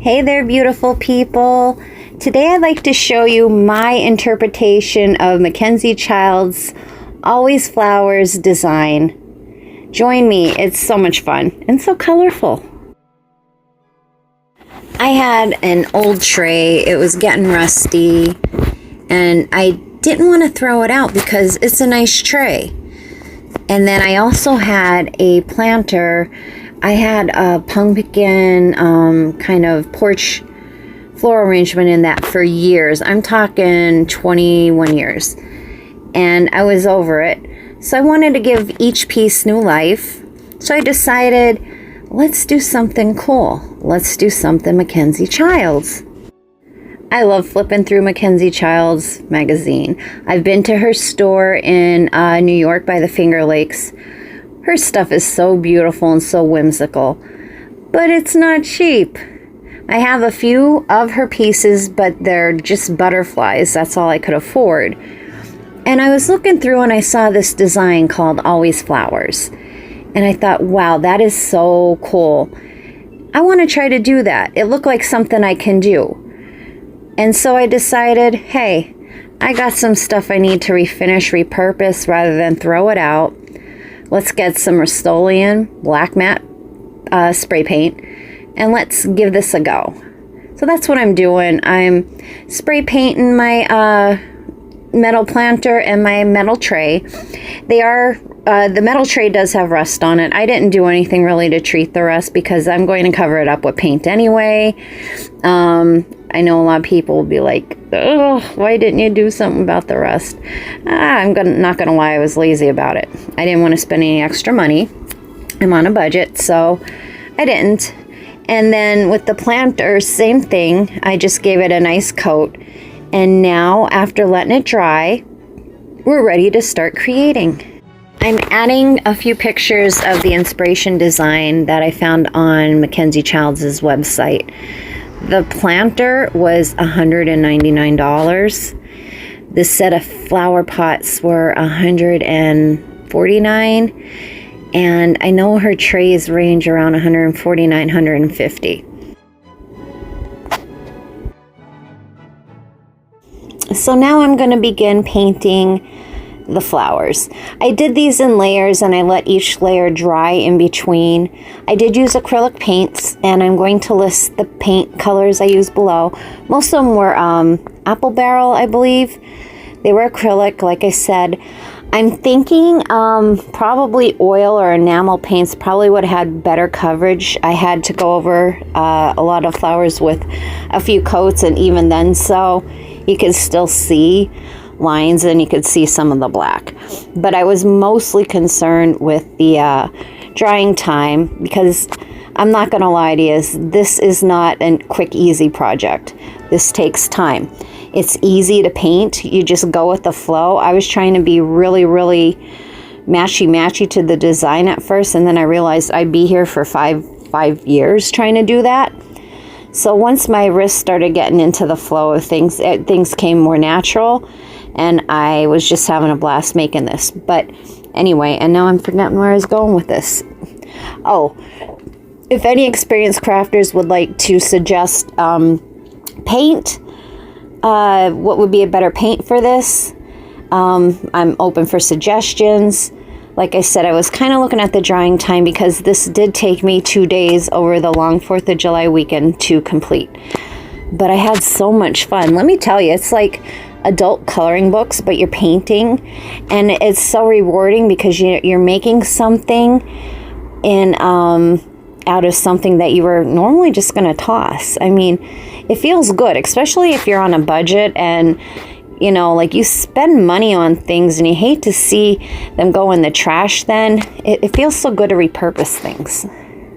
Hey there, beautiful people. Today I'd like to show you my interpretation of MacKenzie Childs Always Flowers design. Join me, it's so much fun and so colorful. I had an old tray, it was getting rusty, and I didn't want to throw it out because it's a nice tray. And then I also had a planter. I had a pumpkin kind of porch floral arrangement in that for years. I'm talking 21 years. And I was over it. So I wanted to give each piece new life. So I decided, let's do something cool. Let's do something MacKenzie Childs. I love flipping through MacKenzie Childs magazine. I've been to her store in New York by the Finger Lakes. Her stuff is so beautiful and so whimsical, but it's not cheap. I have a few of her pieces, but they're just butterflies. That's all I could afford. And I was looking through and I saw this design called Always Flowers. And I thought, wow, that is so cool. I want to try to do that. It looked like something I can do. And so I decided, hey, I got some stuff I need to refinish, repurpose rather than throw it out. Let's get some Rust-Oleum black matte spray paint and let's give this a go. So that's what I'm doing. I'm spray painting my metal planter and my metal tray. The metal tray does have rust on it. I didn't do anything really to treat the rust because I'm going to cover it up with paint anyway. I know a lot of people will be like, oh, why didn't you do something about the rust? Not gonna lie, I was lazy about it. I didn't want to spend any extra money. I'm on a budget, so I didn't. And then with the planter, same thing. I just gave it a nice coat. And now, after letting it dry, we're ready to start creating. I'm adding a few pictures of the inspiration design that I found on MacKenzie Childs' website. The planter was $199. The set of flower pots were $149. And I know her trays range around $149, $150. So now I'm going to begin painting the flowers. I did these in layers and I let each layer dry in between. I did use acrylic paints and I'm going to list the paint colors I used below. Most of them were apple barrel, I believe. They were acrylic, like I said. I'm thinking probably oil or enamel paints probably would have had better coverage. I had to go over a lot of flowers with a few coats, and even then so you could still see lines and you could see some of the black. But I was mostly concerned with the drying time because I'm not going to lie to you, this is not a quick, easy project. This takes time. It's easy to paint. You just go with the flow. I was trying to be really, really matchy-matchy to the design at first, and then I realized I'd be here for five years trying to do that. So once my wrist started getting into the flow of things, things came more natural, and I was just having a blast making this. But anyway, and now I'm forgetting where I was going with this. Oh, if any experienced crafters would like to suggest paint, what would be a better paint for this, I'm open for suggestions. Like I said, I was kind of looking at the drying time because this did take me 2 days over the long 4th of July weekend to complete. But I had so much fun. Let me tell you, it's like adult coloring books, but you're painting. And it's so rewarding because you're making something out of something that you were normally just going to toss. I mean, it feels good, especially if you're on a budget and you know, like you spend money on things and you hate to see them go in the trash then. It feels so good to repurpose things.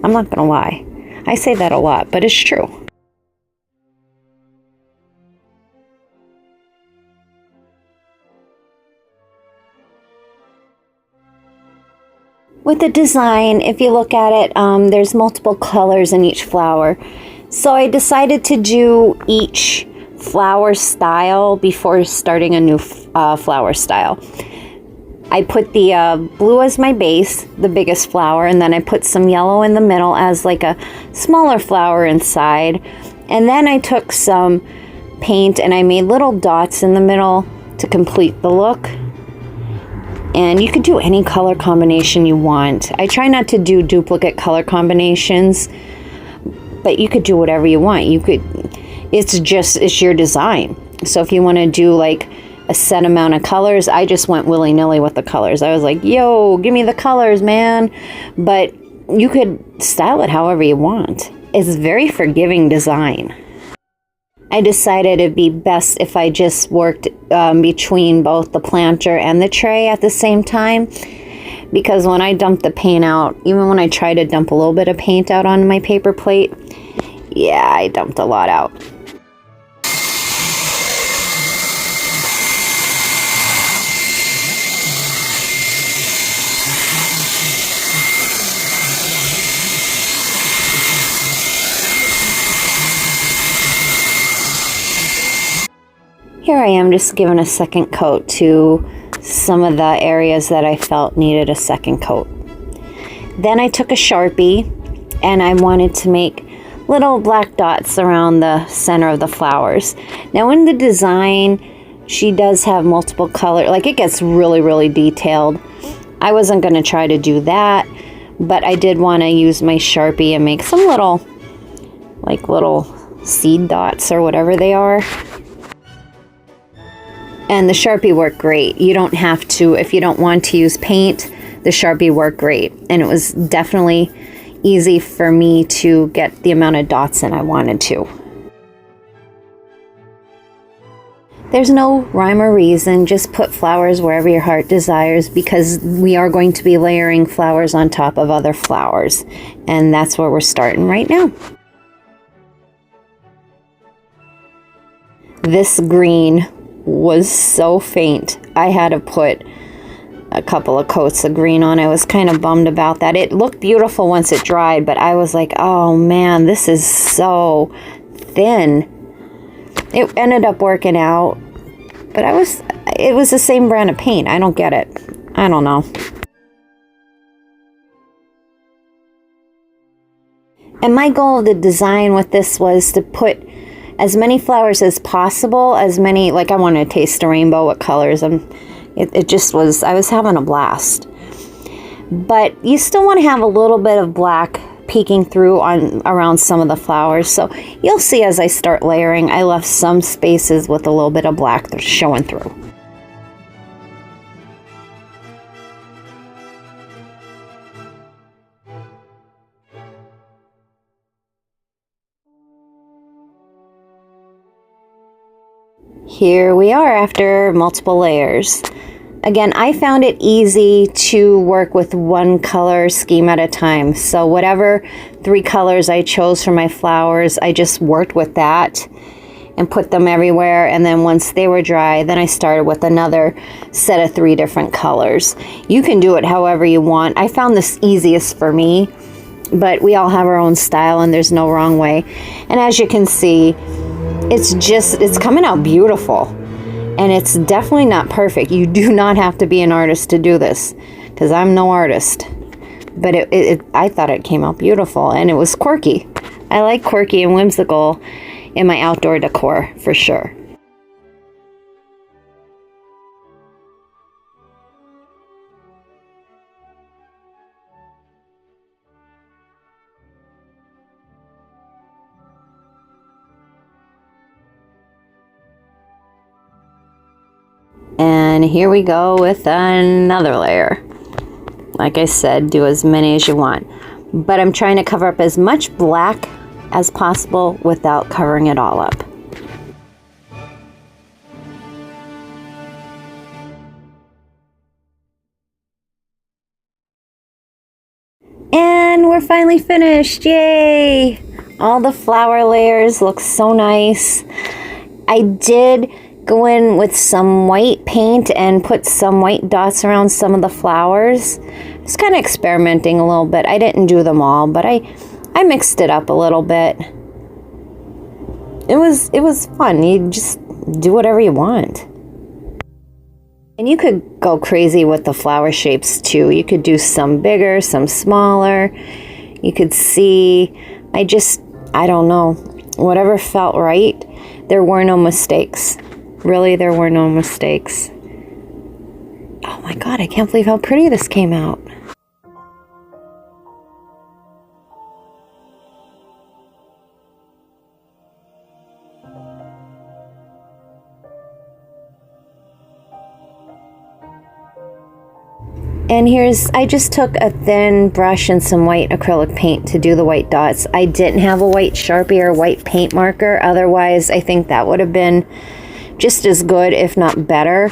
I'm not going to lie. I say that a lot, but it's true. With the design, if you look at it, there's multiple colors in each flower. So I decided to do each flower style before starting a new flower style. I put the blue as my base, the biggest flower, and then I put some yellow in the middle as like a smaller flower inside. And then I took some paint and I made little dots in the middle to complete the look. And you could do any color combination you want. I try not to do duplicate color combinations, but you could do whatever you want. It's your design. So if you want to do like a set amount of colors, I just went willy-nilly with the colors. I was like, yo, give me the colors, man. But you could style it however you want. It's a very forgiving design. I decided it'd be best if I just worked between both the planter and the tray at the same time, because when I dumped the paint out, even when I tried to dump a little bit of paint out on my paper plate, yeah, I dumped a lot out. Here I am just giving a second coat to some of the areas that I felt needed a second coat. Then I took a Sharpie and I wanted to make little black dots around the center of the flowers. Now in the design, she does have multiple colors, like it gets really, really detailed. I wasn't going to try to do that, but I did want to use my Sharpie and make some little seed dots or whatever they are. And the Sharpie worked great. You don't have to, if you don't want to use paint, the Sharpie worked great. And it was definitely easy for me to get the amount of dots in I wanted to. There's no rhyme or reason, just put flowers wherever your heart desires, because we are going to be layering flowers on top of other flowers. And that's where we're starting right now. This green was so faint. I had to put a couple of coats of green on. I was kind of bummed about that. It looked beautiful once it dried, but I was like, oh man, this is so thin. It ended up working out, but it was the same brand of paint. I don't get it. I don't know. And my goal of the design with this was to put as many flowers as possible, like I wanted to taste a rainbow with colors, and it just was, I was having a blast. But you still want to have a little bit of black peeking through around some of the flowers. So you'll see as I start layering, I left some spaces with a little bit of black that's showing through. Here we are after multiple layers. Again, I found it easy to work with one color scheme at a time. So whatever 3 colors I chose for my flowers, I just worked with that and put them everywhere. And then once they were dry, then I started with another set of 3 different colors. You can do it however you want. I found this easiest for me, but we all have our own style and there's no wrong way. And as you can see, it's coming out beautiful, and it's definitely not perfect. You do not have to be an artist to do this, because I'm no artist, but I thought it came out beautiful, and it was quirky. I like quirky and whimsical in my outdoor decor for sure. And here we go with another layer. Like I said, do as many as you want. But I'm trying to cover up as much black as possible without covering it all up. And we're finally finished. Yay! All the flower layers look so nice. I did go in with some white paint and put some white dots around some of the flowers. Just kind of experimenting a little bit. I didn't do them all, but I mixed it up a little bit. It was fun. You just do whatever you want. And you could go crazy with the flower shapes too. You could do some bigger, some smaller. You could see, I don't know. whatever felt right. There were no mistakes. Really, there were no mistakes. Oh my God, I can't believe how pretty this came out. And I just took a thin brush and some white acrylic paint to do the white dots. I didn't have a white Sharpie or white paint marker. Otherwise, I think that would have been just as good, if not better.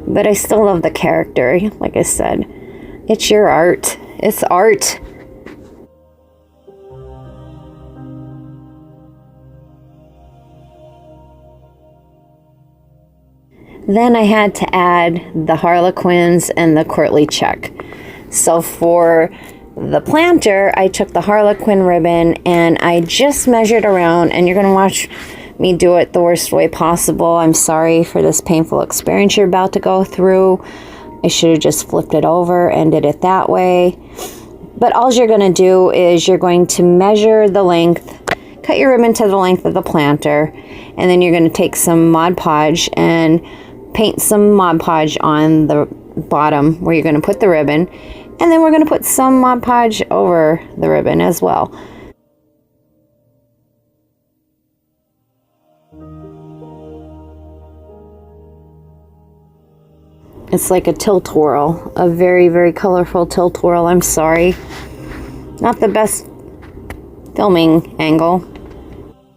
But I still love the character. Like I said, it's your art. It's art. Then I had to add the Harlequins and the courtly check. So for the planter, I took the Harlequin ribbon and I just measured around, and you're going to watch me do it the worst way possible. I'm sorry for this painful experience you're about to go through. I should have just flipped it over and did it that way. But all you're going to do is you're going to measure the length, cut your ribbon to the length of the planter, and then you're going to take some Mod Podge and paint some Mod Podge on the bottom where you're going to put the ribbon, and then we're going to put some Mod Podge over the ribbon as well. It's like a tilt-whirl, a very, very colorful tilt-whirl. I'm sorry. Not the best filming angle.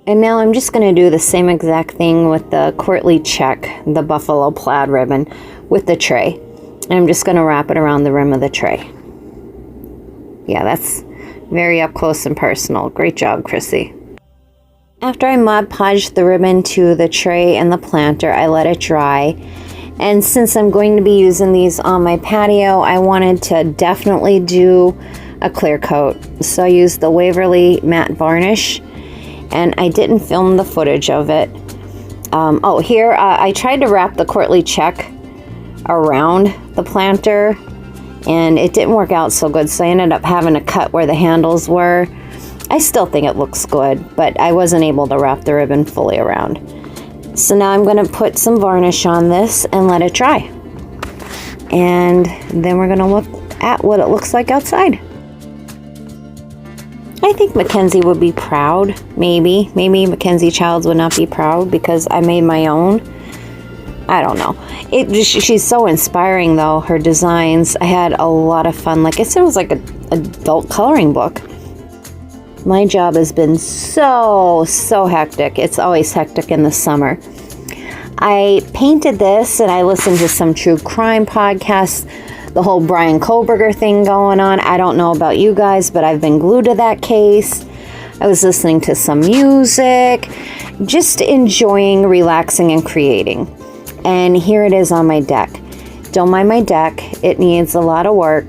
And now I'm just going to do the same exact thing with the courtly check, the buffalo plaid ribbon, with the tray. And I'm just going to wrap it around the rim of the tray. Yeah, that's very up close and personal. Great job, Chrissy. After I Mod Podged the ribbon to the tray and the planter, I let it dry. And since I'm going to be using these on my patio, I wanted to definitely do a clear coat. So I used the Waverly matte varnish. And I didn't film the footage of it. Here I tried to wrap the courtly check around the planter, and it didn't work out so good, so I ended up having to cut where the handles were. I still think it looks good, but I wasn't able to wrap the ribbon fully around. So now I'm going to put some varnish on this and let it dry. And then we're going to look at what it looks like outside. I think MacKenzie would be proud, maybe MacKenzie Childs would not be proud because I made my own. I don't know. She's so inspiring though, her designs. I had a lot of fun. Like I said, it was like an adult coloring book. My job has been so hectic. It's always hectic in the summer. I painted this and I listened to some true crime podcasts. The whole Brian Koberger thing going on. I don't know about you guys, but I've been glued to that case. I was listening to some music, just enjoying, relaxing, and creating. And here it is on my deck. Don't mind my deck. It needs a lot of work,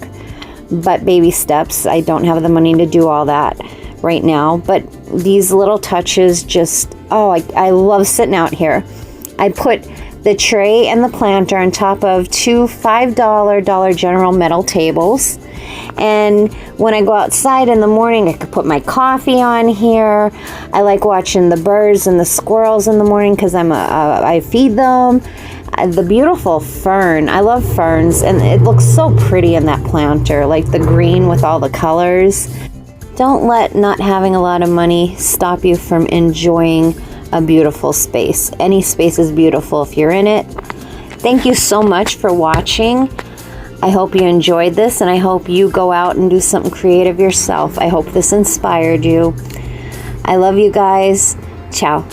but baby steps. I don't have the money to do all that right now, but these little touches just, I love sitting out here. I put the tray and the planter on top of two $5 Dollar General metal tables. And when I go outside in the morning, I could put my coffee on here. I like watching the birds and the squirrels in the morning because I feed them. The beautiful fern. I love ferns, and it looks so pretty in that planter, like the green with all the colors. Don't let not having a lot of money stop you from enjoying a beautiful space. Any space is beautiful if you're in it. Thank you so much for watching. I hope you enjoyed this, and I hope you go out and do something creative yourself. I hope this inspired you. I love you guys. Ciao.